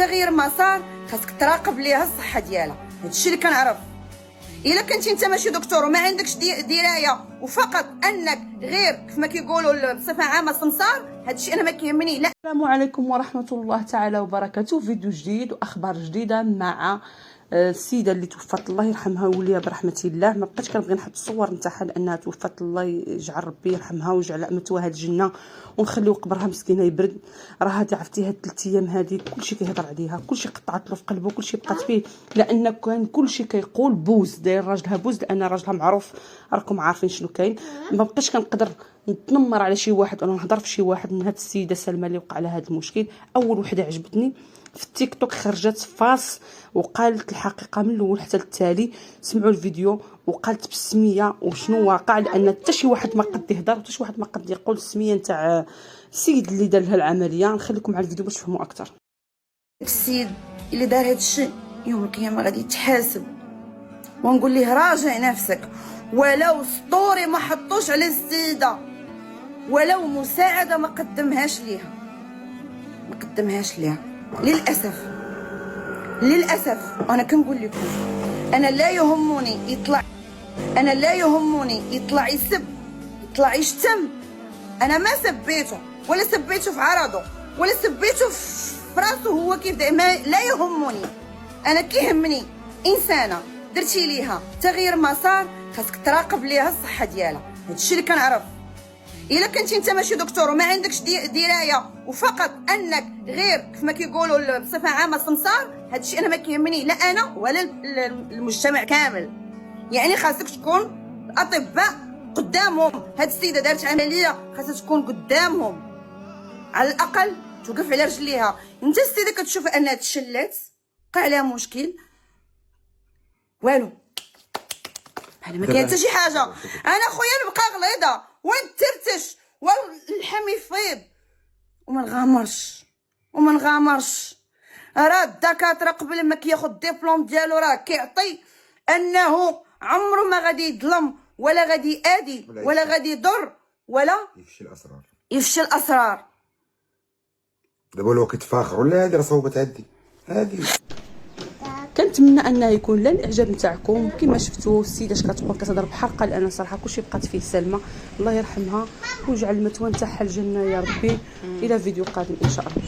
تغيير مسار خاصك تراقب ليها الصحه ديالها. هادشي اللي كنعرف. الا كنتي انت ماشي دكتور وما عندكش درايه وفقط انك غير كيف ما كيقولوا بصفه عامه سمسار، هادشي انا ما كيهمني. لا. السلام عليكم ورحمه الله تعالى وبركاته. فيديو جديد واخبار جديده مع السيده اللي توفات الله يرحمها ويوليها برحمه الله. ما بقيتش كنبغي نحط الصور نتاعها لانها توفات، الله يجعل ربي يرحمها ويجعل امتها الجنه ونخليو قبرها مسكينه يبرد. راه هادي عرفتي هاد 3 ايام هادي كلشي كيهضر عليها، كلشي قطعت له في قلبه، كلشي بقات فيه، لان كان كلشي كيقول بوز داير راجلها بوز، لان راجلها معروف، راكم عارفين شنو كاين. ما بقيتش كنقدر نتنمر على شي واحد ولا نهضر في شي واحد من هاد السيده سلمى اللي وقع لها هاد المشكل. اول وحده عجبتني في التيك توك خرجت فاس وقالت الحقيقه من الاول حتى التالي. سمعوا الفيديو وقالت بالسميه وشنو واقع، لان حتى شي واحد ما قد يهضر وحتى شي واحد ما قد يقول السميه نتاع السيد اللي دار لها العمليه. نخليكم على الفيديو باش تفهموا اكثر. السيد اللي دار هاد الشيء يوم القيامه غادي يتحاسب، ونقول ليه راجع نفسك. ولو سطوري ما حطوش على السيده، ولو مساعده ما قدمهاش ليها، للاسف. انا كنقول لكم، انا لا يهمني يطلع يسب، يطلع يشتم. انا ما سبيته ولا سبيته في عرضه ولا سبيته في راسه هو كيف لا يهمني. انا كيهمني انسانه درتي ليها تغيير مسار خاصك تراقب ليها الصحه ديالها. هادشي اللي كنعرف. الا كنتي انت ماشي دكتور وما عندكش درايه وفقط انك غير كيف ما كيقولوا بصفه عامه سمسار، هادشي انا ما كيهمني، لا انا ولا المجتمع كامل. يعني خاصك تكون الاطباء قدامهم. هاد السيده دارت عمليه خاصها تكون قدامهم، على الاقل توقف على رجليها. انت السيده كتشوف انها تشلات وقع عليها مشكل، والو بحال ما كاين حتى شي حاجه. انا خويا نبقى غليظه ونترتش واللحم يفيض وما نغامرش. راه الدكاتره قبل ما كياخذ الدبلوم ديالو راه كيعطي انه عمره ما غادي يظلم ولا غادي يأذي ولا غادي يضر ولا يفشل الاسرار. دابا لو كيتفاخروا لا هذه راه صعوبه تعدي هذه. كنتمنى انه يكون لا الاعجاب نتاعكم. كما شفتوا السيده اش كتقول، كتهضر بحرقه، لان صراحه كلشي بقات فيه سلمى، الله يرحمها ويجعل المثوى نتاعها الجنه يا ربي. الى فيديو قادم ان شاء الله.